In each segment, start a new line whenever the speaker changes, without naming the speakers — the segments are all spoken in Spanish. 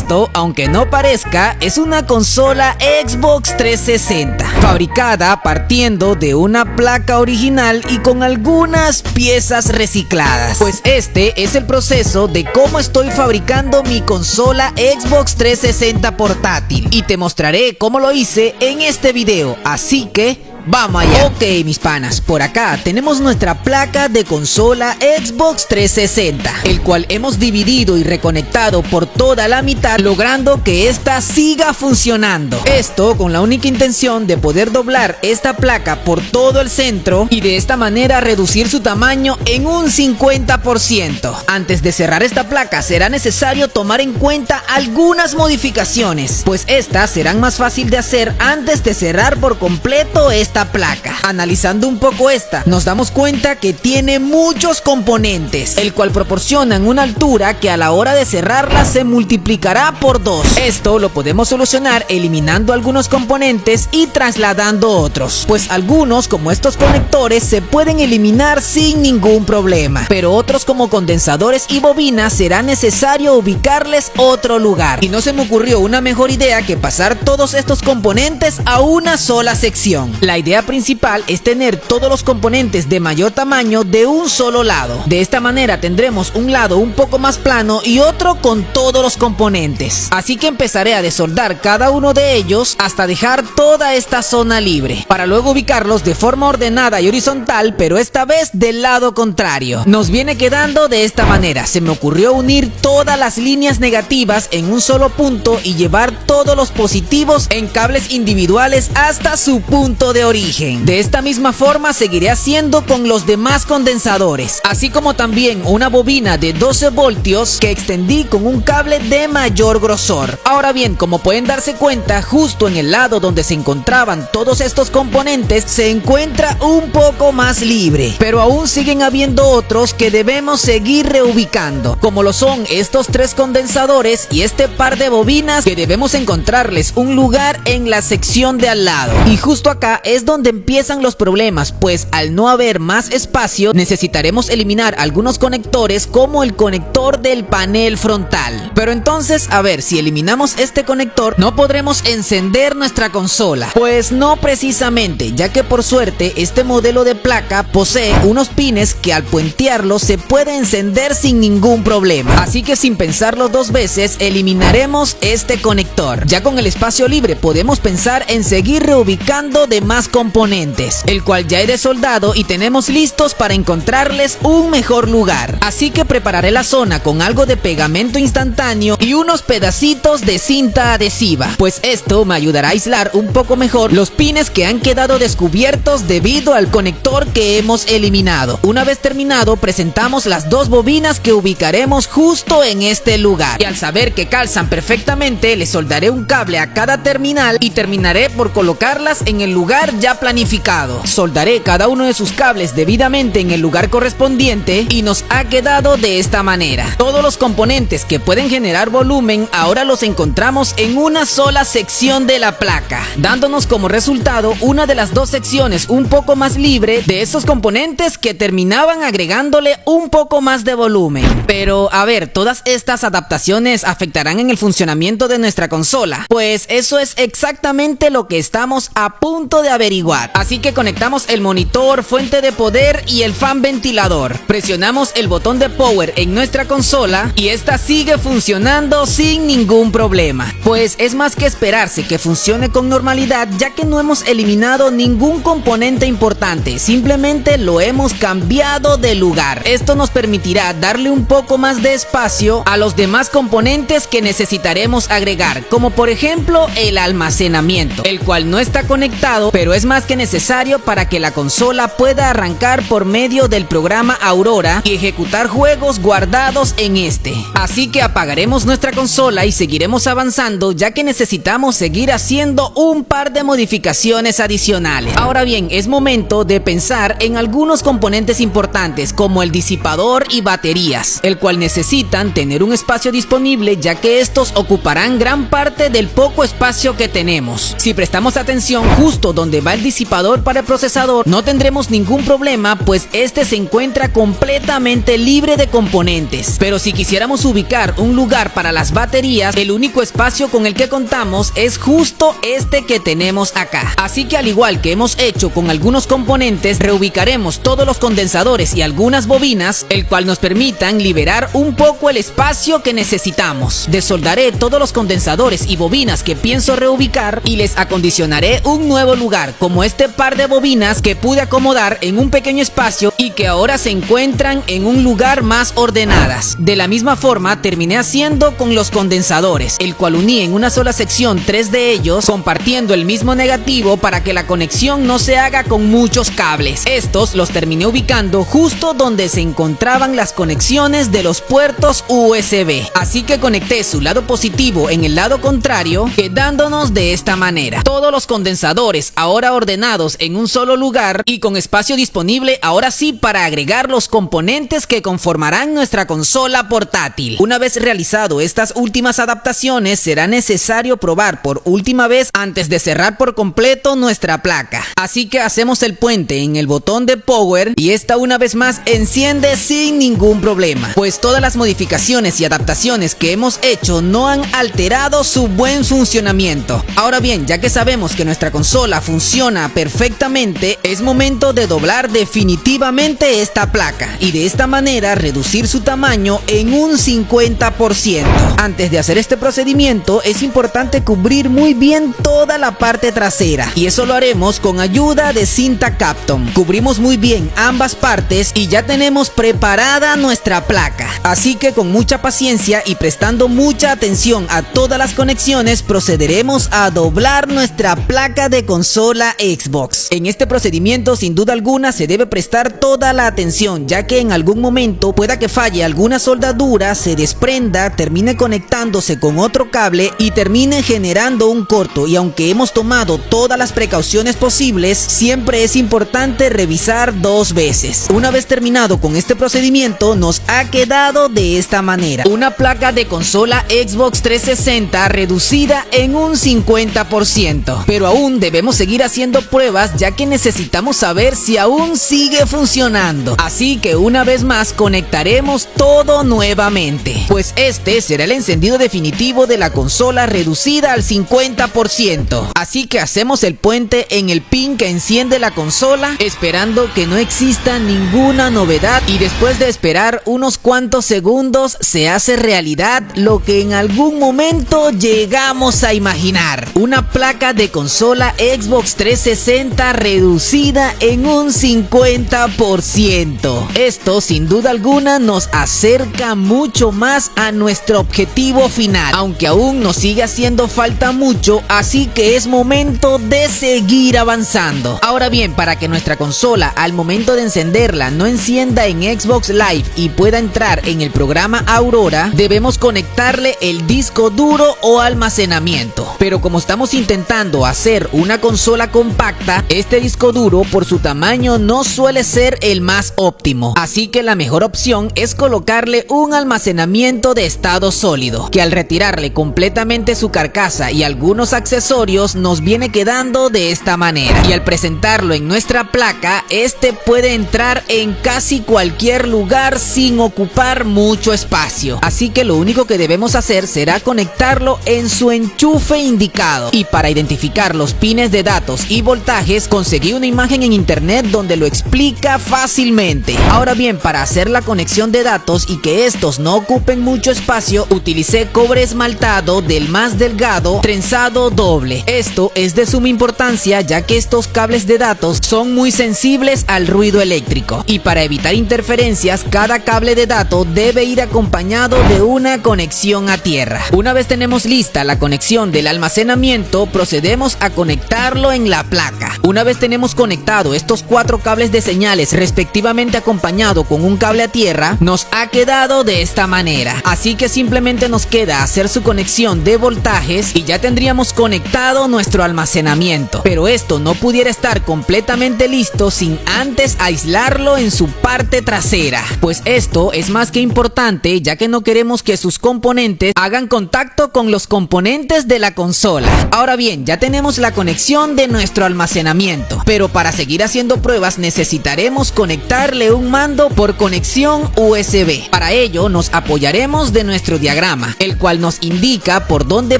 Esto, aunque no parezca, es una consola Xbox 360, fabricada partiendo de una placa original y con algunas piezas recicladas. Pues este es el proceso de cómo estoy fabricando mi consola Xbox 360 portátil y te mostraré cómo lo hice en este video, así que vamos allá. Ok, mis panas, por acá tenemos nuestra placa de consola Xbox 360, el cual hemos dividido y reconectado por toda la mitad, logrando que esta siga funcionando. Esto con la única intención de poder doblar esta placa por todo el centro y de esta manera reducir su tamaño en un 50%. Antes de cerrar esta placa será necesario tomar en cuenta algunas modificaciones, pues estas serán más fácil de hacer antes de cerrar por completo esta placa. Analizando un poco esta, nos damos cuenta que tiene muchos componentes, el cual proporcionan una altura que a la hora de cerrarla se multiplicará por 2. Esto lo podemos solucionar eliminando algunos componentes y trasladando otros, pues algunos, como estos conectores, se pueden eliminar sin ningún problema, pero otros como condensadores y bobinas será necesario ubicarles otro lugar. Y no se me ocurrió una mejor idea que pasar todos estos componentes a una sola sección. La idea principal es tener todos los componentes de mayor tamaño de un solo lado. De esta manera tendremos un lado un poco más plano y otro con todos los componentes. Así que empezaré a desoldar cada uno de ellos hasta dejar toda esta zona libre, para luego ubicarlos de forma ordenada y horizontal, pero esta vez del lado contrario. Nos viene quedando de esta manera. Se me ocurrió unir todas las líneas negativas en un solo punto y llevar todos los positivos en cables individuales hasta su punto de origen. De esta misma forma seguiré haciendo con los demás condensadores, así como también una bobina de 12 voltios que extendí con un cable de mayor grosor. Ahora bien, como pueden darse cuenta, justo en el lado donde se encontraban todos estos componentes se encuentra un poco más libre, pero aún siguen habiendo otros que debemos seguir reubicando, como lo son estos 3 condensadores y este par de bobinas que debemos encontrarles un lugar en la sección de al lado. Y justo acá es donde empiezan los problemas, pues al no haber más espacio necesitaremos eliminar algunos conectores, como el conector del panel frontal. Pero entonces, a ver, si eliminamos este conector no podremos encender nuestra consola. Pues no precisamente, ya que por suerte este modelo de placa posee unos pines que al puentearlos se puede encender sin ningún problema. Así que sin pensarlo dos veces eliminaremos este conector. Ya con el espacio libre podemos pensar en seguir reubicando demás componentes, el cual ya he desoldado y tenemos listos para encontrarles un mejor lugar. Así que prepararé la zona con algo de pegamento instantáneo y unos pedacitos de cinta adhesiva, pues esto me ayudará a aislar un poco mejor los pines que han quedado descubiertos debido al conector que hemos eliminado. Una vez terminado, presentamos las 2 bobinas que ubicaremos justo en este lugar, y al saber que calzan perfectamente le soldaré un cable a cada terminal y terminaré por colocarlas en el lugar ya planificado. Soldaré cada uno de sus cables debidamente en el lugar correspondiente y nos ha quedado de esta manera. Todos los componentes que pueden generar volumen ahora los encontramos en una sola sección de la placa, dándonos como resultado una de las 2 secciones un poco más libre de esos componentes que terminaban agregándole un poco más de volumen. Pero a ver, ¿todas estas adaptaciones afectarán en el funcionamiento de nuestra consola? Pues eso es exactamente lo que estamos a punto de averiguar. Así que conectamos el monitor, fuente de poder y el fan ventilador. Presionamos el botón de power en nuestra consola y esta sigue funcionando sin ningún problema. Pues es más que esperarse que funcione con normalidad, ya que no hemos eliminado ningún componente importante, simplemente lo hemos cambiado de lugar. Esto nos permitirá darle un poco más de espacio a los demás componentes que necesitaremos agregar, como por ejemplo el almacenamiento, el cual no está conectado, pero es más que necesario para que la consola pueda arrancar por medio del programa Aurora y ejecutar juegos guardados en este. Así que apagaremos nuestra consola y seguiremos avanzando, ya que necesitamos seguir haciendo un par de modificaciones adicionales. Ahora bien, es momento de pensar en algunos componentes importantes, como el disipador y baterías, el cual necesitan tener un espacio disponible, ya que estos ocuparán gran parte del poco espacio que tenemos. Si prestamos atención, justo donde va el disipador para el procesador, no tendremos ningún problema, pues este se encuentra completamente libre de componentes. Pero si quisiéramos ubicar un lugar para las baterías, el único espacio con el que contamos es justo este que tenemos acá. Así que al igual que hemos hecho con algunos componentes, reubicaremos todos los condensadores y algunas bobinas, el cual nos permitan liberar un poco el espacio que necesitamos. Desoldaré todos los condensadores y bobinas que pienso reubicar y les acondicionaré un nuevo lugar, como este par de bobinas que pude acomodar en un pequeño espacio y que ahora se encuentran en un lugar más ordenadas. De la misma forma terminé haciendo con los condensadores, el cual uní en una sola sección 3 de ellos, compartiendo el mismo negativo para que la conexión no se haga con muchos cables. Estos los terminé ubicando justo donde se encontraban las conexiones de los puertos USB. Así que conecté su lado positivo en el lado contrario, quedándonos de esta manera. Todos los condensadores ahora ordenados en un solo lugar y con espacio disponible ahora sí para agregar los componentes que conformarán nuestra consola portátil. Una vez realizado estas últimas adaptaciones, será necesario probar por última vez antes de cerrar por completo nuestra placa. Así que hacemos el puente en el botón de power y esta una vez más enciende sin ningún problema, pues todas las modificaciones y adaptaciones que hemos hecho no han alterado su buen funcionamiento. Ahora bien, ya que sabemos que nuestra consola funciona perfectamente, es momento de doblar definitivamente esta placa y de esta manera reducir su tamaño en un 50%. Antes de hacer este procedimiento es importante cubrir muy bien toda la parte trasera y eso lo haremos con ayuda de cinta Kapton. Cubrimos muy bien ambas partes y ya tenemos preparada nuestra placa. Así que con mucha paciencia y prestando mucha atención a todas las conexiones, procederemos a doblar nuestra placa de consola Xbox. En este procedimiento sin duda alguna se debe prestar toda la atención, ya que en algún momento pueda que falle alguna soldadura, se desprenda, termine conectándose con otro cable y termine generando un corto. Y aunque hemos tomado todas las precauciones posibles, siempre es importante revisar 2 veces. Una vez terminado con este procedimiento, nos ha quedado de esta manera: una placa de consola Xbox 360 reducida en un 50%. Pero aún debemos seguir haciendo pruebas, ya que necesitamos saber si aún sigue funcionando. Así que una vez más conectaremos todo nuevamente, pues este será el encendido definitivo de la consola reducida al 50%. Así que hacemos el puente en el pin que enciende la consola, esperando que no exista ninguna novedad, y después de esperar unos cuantos segundos se hace realidad lo que en algún momento llegamos a imaginar: una placa de consola Xbox 360 reducida en un 50%. Esto sin duda alguna nos acerca mucho más a nuestro objetivo final, aunque aún nos sigue haciendo falta mucho, así que es momento de seguir avanzando. Ahora bien, para que nuestra consola al momento de encenderla no encienda en Xbox Live y pueda entrar en el programa Aurora, debemos conectarle el disco duro o almacenamiento. Pero como estamos intentando hacer una consola compacta, este disco duro por su tamaño no suele ser el más óptimo, así que la mejor opción es colocarle un almacenamiento de estado sólido, que al retirarle completamente su carcasa y algunos accesorios nos viene quedando de esta manera, y al presentarlo en nuestra placa, este puede entrar en casi cualquier lugar sin ocupar mucho espacio. Así que lo único que debemos hacer será conectarlo en su enchufe indicado, y para identificar los pines de datos y voltajes conseguí una imagen en internet donde lo explica fácilmente. Ahora bien, para hacer la conexión de datos y que estos no ocupen mucho espacio, utilicé cobre esmaltado del más delgado, trenzado doble. Esto es de suma importancia, ya que estos cables de datos son muy sensibles al ruido eléctrico, y para evitar interferencias, cada cable de datos debe ir acompañado de una conexión a tierra. Una vez tenemos lista la conexión del almacenamiento, procedemos a conectarlo en la placa. Una vez tenemos conectado estos 4 cables de señales respectivamente acompañado con un cable a tierra, nos ha quedado de esta manera. Así que simplemente nos queda hacer su conexión de voltajes y ya tendríamos conectado nuestro almacenamiento. Pero esto no pudiera estar completamente listo sin antes aislarlo en su parte trasera, pues esto es más que importante, ya que no queremos que sus componentes hagan contacto con los componentes de la consola. Ahora bien, ya tenemos la conexión de nuestro almacenamiento. Pero para seguir haciendo pruebas necesitaremos conectarle un mando por conexión USB. Para ello nos apoyaremos de nuestro diagrama, el cual nos indica por dónde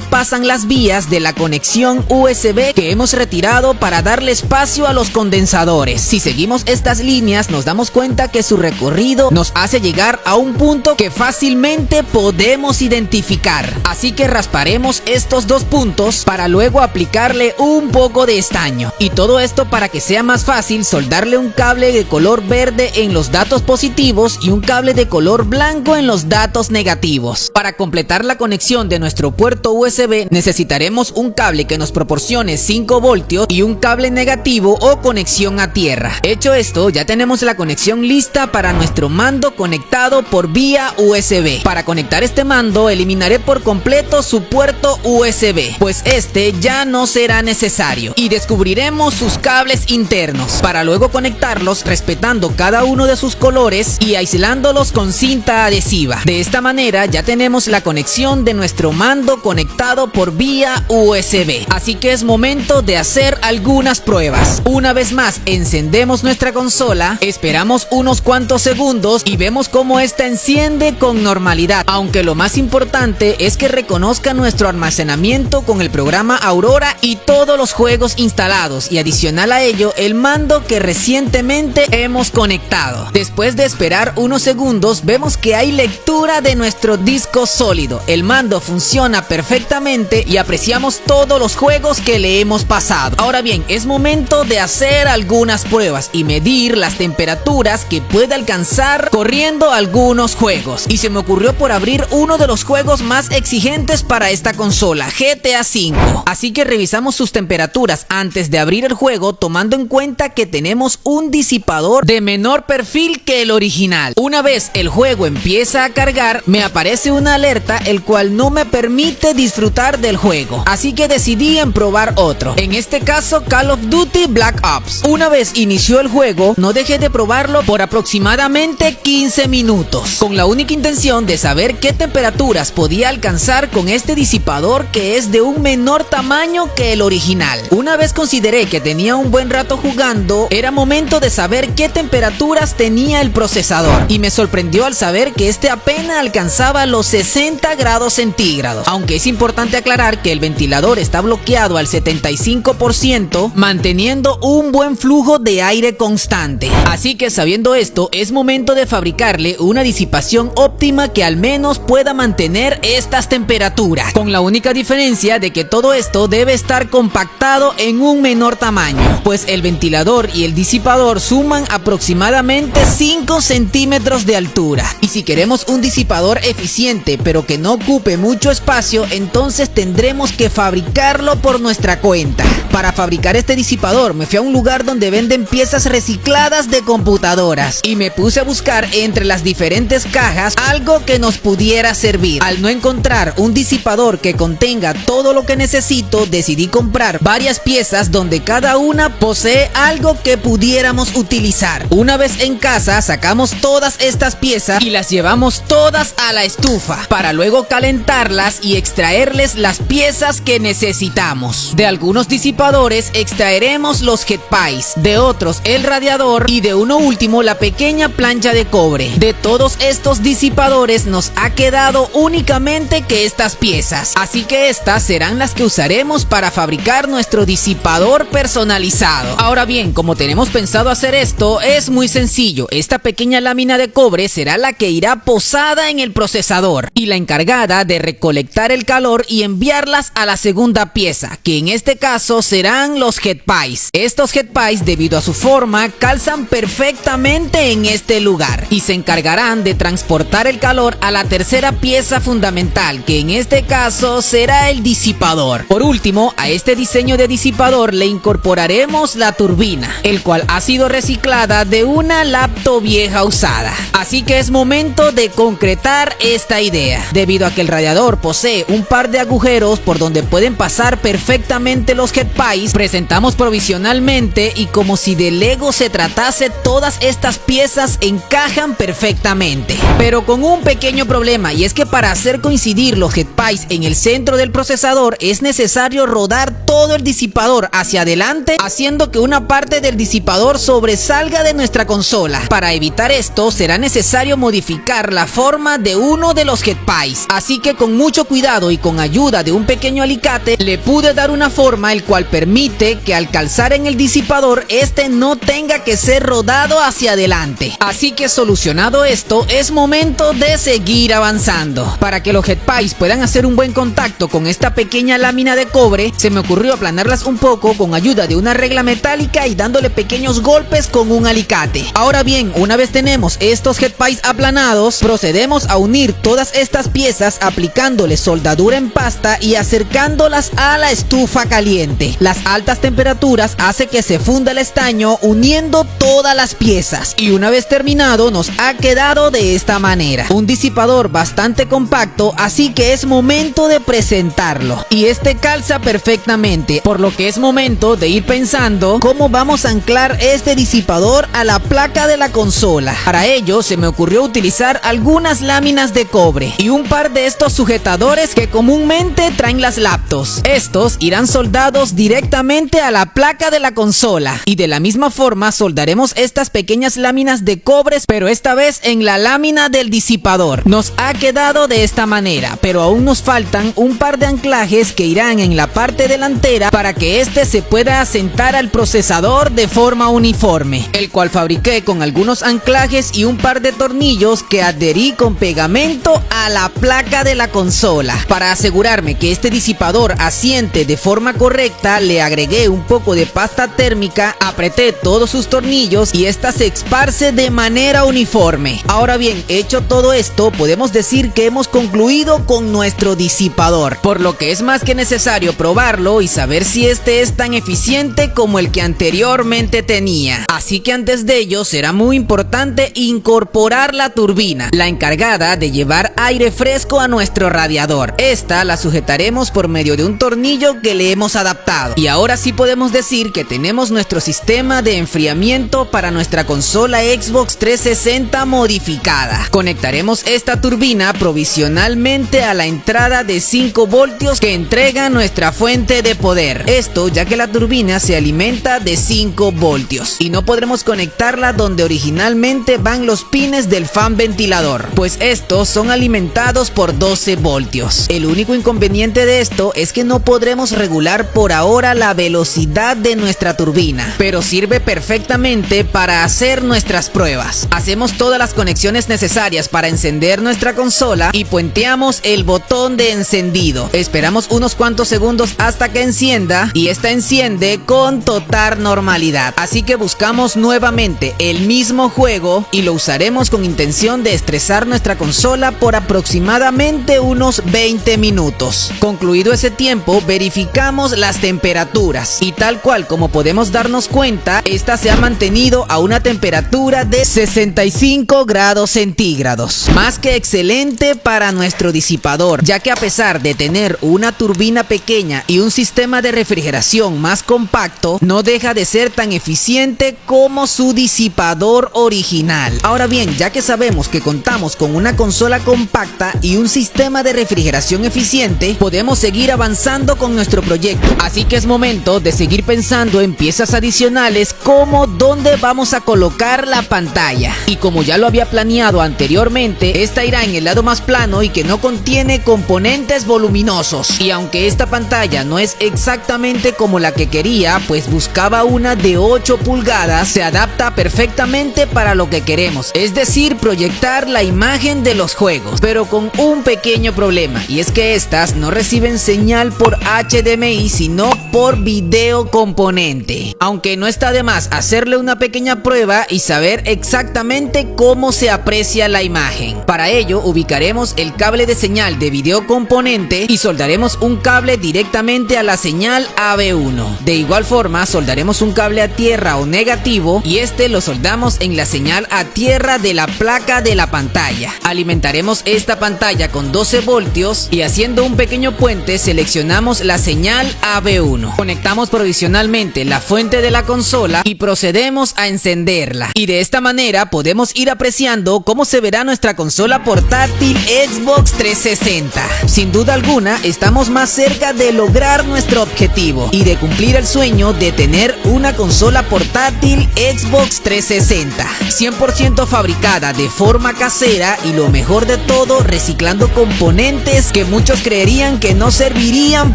pasan las vías de la conexión USB que hemos retirado para darle espacio a los condensadores. Si seguimos estas líneas nos damos cuenta que su recorrido nos hace llegar a un punto que fácilmente podemos identificar. Así que rasparemos estos dos puntos para luego aplicarle un poco de estaño. Y todo esto para que sea más fácil soldarle un cable de color verde en los datos positivos y un cable de color blanco en los datos negativos. Para completar la conexión de nuestro puerto USB necesitaremos un cable que nos proporcione 5 voltios y un cable negativo o conexión a tierra. Hecho esto, ya tenemos la conexión lista para nuestro mando conectado por vía USB. Para conectar este mando eliminaré por completo su puerto USB, pues este ya no será necesario, y descubriremos sus cables internos para luego conectarlos respetando cada uno de sus colores y aislándolos con cinta adhesiva. De esta manera ya tenemos la conexión de nuestro mando conectado por vía USB. Así que es momento de hacer algunas pruebas. Una vez más encendemos nuestra consola, esperamos unos cuantos segundos y vemos cómo esta enciende con normalidad, aunque lo más importante es que reconozca nuestro almacenamiento con el programa Aurora y todos los juegos instalados, y adicional a ello el mando que recientemente hemos conectado. Después de esperar unos segundos vemos que hay lectura de nuestro disco sólido. El mando funciona perfectamente y apreciamos todos los juegos que le hemos pasado. Ahora bien, es momento de hacer algunas pruebas y medir las temperaturas que puede alcanzar corriendo algunos juegos. Y se me ocurrió por abrir uno de los juegos más exigentes para esta consola, GTA V. Así que revisamos sus temperaturas antes de abrir el juego, tomando en cuenta que tenemos un disipador de menor perfil que el original. Una vez el juego empieza a cargar, me aparece una alerta el cual no me permite disfrutar del juego, así que decidí en probar otro, en este caso Call of Duty Black Ops. Una vez inició el juego, no dejé de probarlo por aproximadamente 15 minutos, con la única intención de saber qué temperaturas podía alcanzar con este disipador que es de un menor tamaño que el original. Una vez consideré que tenía un buen rato jugando, era momento de saber qué temperaturas tenía el procesador, y me sorprendió al saber que este apenas alcanzaba los 60 grados centígrados, aunque es importante aclarar que el ventilador está bloqueado al 75%, manteniendo un buen flujo de aire constante. Así que sabiendo esto, es momento de fabricarle una disipación óptima que al menos pueda mantener estas temperaturas, con la única diferencia de que todo esto debe estar compactado en un menor tamaño, pues el ventilador y el disipador suman aproximadamente 5 centímetros de altura, y si queremos un disipador eficiente pero que no ocupe mucho espacio, entonces tendremos que fabricarlo por nuestra cuenta. Para fabricar este disipador me fui a un lugar donde venden piezas recicladas de computadoras y me puse a buscar entre las diferentes cajas algo que nos pudiera servir. Al no encontrar un disipador que contenga todo lo que necesito, decidí comprar varias piezas donde cada una posee algo que pudiéramos utilizar. Una vez en casa sacamos todas estas piezas y las llevamos todas a la estufa para luego calentarlas y extraerles las piezas que necesitamos. De algunos disipadores extraeremos los headpipes, de otros el radiador y de uno último la pequeña plancha de cobre. De todos estos disipadores nos ha quedado únicamente que estas piezas, así que estas serán las que usaremos para fabricar nuestro disipador personalizado. Ahora bien, como tenemos pensado hacer esto, es muy sencillo. Esta pequeña lámina de cobre será la que irá posada en el procesador y la encargada de recolectar el calor y enviarlas a la segunda pieza, que en este caso serán los headpipes. Estos headpipes, debido a su forma, calzan perfectamente en este lugar y se encargarán de transportar el calor a la tercera pieza fundamental, que en este caso será el disipador. Por último, a este diseño de disipador le incorporaremos la turbina, el cual ha sido reciclada de una laptop vieja usada. Así que es momento de concretar esta idea. Debido a que el radiador posee un par de agujeros por donde pueden pasar perfectamente los headpipes, presentamos provisionalmente y como si de Lego se tratase, todas estas piezas encajan perfectamente. Pero con un pequeño problema, y es que para hacer coincidir los headpipes en el centro del procesador es necesario rodar todo el disipador disipador hacia adelante, haciendo que una parte del disipador sobresalga de nuestra consola. Para evitar esto, será necesario modificar la forma de uno de los headpies. Así que con mucho cuidado y con ayuda de un pequeño alicate, le pude dar una forma el cual permite que al calzar en el disipador, este no tenga que ser rodado hacia adelante. Así que solucionado esto, es momento de seguir avanzando. Para que los headpies puedan hacer un buen contacto con esta pequeña lámina de cobre, se me ocurrió aplanarlas un poco con ayuda de una regla metálica y dándole pequeños golpes con un alicate. Ahora bien, una vez tenemos estos headpies aplanados, procedemos a unir todas estas piezas aplicándole soldadura en pasta y acercándolas a la estufa caliente. Las altas temperaturas hace que se funda el estaño uniendo todas las piezas, y una vez terminado nos ha quedado de esta manera. Un disipador bastante compacto, así que es momento de presentarlo. Y este calza perfectamente, por lo que es momento de ir pensando cómo vamos a anclar este disipador a la placa de la consola. Para ello se me ocurrió utilizar algunas láminas de cobre y un par de estos sujetadores que comúnmente traen las laptops. Estos irán soldados directamente a la placa de la consola, y de la misma forma soldaremos estas pequeñas láminas de cobre, pero esta vez en la lámina del disipador. Nos ha quedado de esta manera, pero aún nos faltan un par de anclajes que irán en la parte delantera para que este se pueda asentar al procesador de forma uniforme, el cual fabriqué con algunos anclajes y un par de tornillos que adherí con pegamento a la placa de la consola. Para asegurarme que este disipador asiente de forma correcta, le agregué un poco de pasta térmica, apreté todos sus tornillos y esta se esparce de manera uniforme. Ahora bien, hecho todo esto, podemos decir que hemos concluido con nuestro disipador, por lo que es más que necesario probarlo y saber si este es tan eficiente como el que anteriormente tenía. Así que antes de ello será muy importante incorporar la turbina, la encargada de llevar aire fresco a nuestro radiador. Esta la sujetaremos por medio de un tornillo que le hemos adaptado, y ahora sí podemos decir que tenemos nuestro sistema de enfriamiento para nuestra consola Xbox 360 modificada. Conectaremos esta turbina provisionalmente a la entrada de 5 voltios que entrega nuestra fuente de poder. Esto ya que la turbina se alimenta de 5 voltios y no podremos conectarla donde originalmente van los pines del fan ventilador, pues estos son alimentados por 12 voltios. El único inconveniente de esto es que no podremos regular por ahora la velocidad de nuestra turbina, pero sirve perfectamente para hacer nuestras pruebas. Hacemos todas las conexiones necesarias para encender nuestra consola y puenteamos el botón de encendido. Esperamos unos cuantos segundos hasta que encienda, y esta enciende con total normalidad. Así que buscamos nuevamente el mismo juego y lo usaremos con intención de estresar nuestra consola por aproximadamente unos 20 minutos. Concluido ese tiempo, verificamos las temperaturas y tal cual como podemos darnos cuenta, esta se ha mantenido a una temperatura de 65 grados centígrados. Más que excelente para nuestro disipador, ya que a pesar de tener una turbina pequeña y un sistema de refrigeración más compacto, no deja de ser tan eficiente como su disipador original. Ahora bien, ya que sabemos que contamos con una consola compacta y un sistema de refrigeración eficiente, podemos seguir avanzando con nuestro proyecto. Así que es momento de seguir pensando en piezas adicionales como dónde vamos a colocar la pantalla. Y como ya lo había planeado anteriormente, esta irá en el lado más plano y que no contiene componentes voluminosos. Y aunque esta pantalla no es exactamente como la que quería, pues buscaba una de 8 pulgadas, se adapta perfectamente para lo que queremos, es decir, proyectar la imagen de los juegos, pero con un pequeño problema, y es que estas no reciben señal por HDMI sino por video componente. Aunque no está de más hacerle una pequeña prueba y saber exactamente cómo se aprecia la imagen. Para ello ubicaremos el cable de señal de video componente y soldaremos un cable directamente a la señal AV1. De igual forma soldaremos un cable a tierra o negativo y este lo soldamos en la señal a tierra de la placa de la pantalla. Alimentaremos esta pantalla con 12 voltios y haciendo un pequeño puente seleccionamos la señal AV1. Conectamos provisionalmente la fuente de la consola y procedemos a encenderla. Y de esta manera podemos ir apreciando cómo se verá nuestra consola portátil Xbox 360. Sin duda alguna estamos más cerca de lograr nuestro objetivo. objetivo y de cumplir el sueño de tener una consola portátil Xbox 360, 100% fabricada de forma casera y lo mejor de todo, reciclando componentes que muchos creerían que no servirían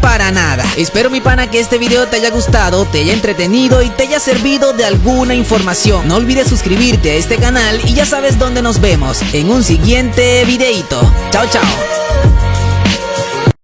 para nada. Espero, mi pana, que este video te haya gustado, te haya entretenido y te haya servido de alguna información. No olvides suscribirte a este canal y ya sabes dónde nos vemos en un siguiente videito. Chao, chao.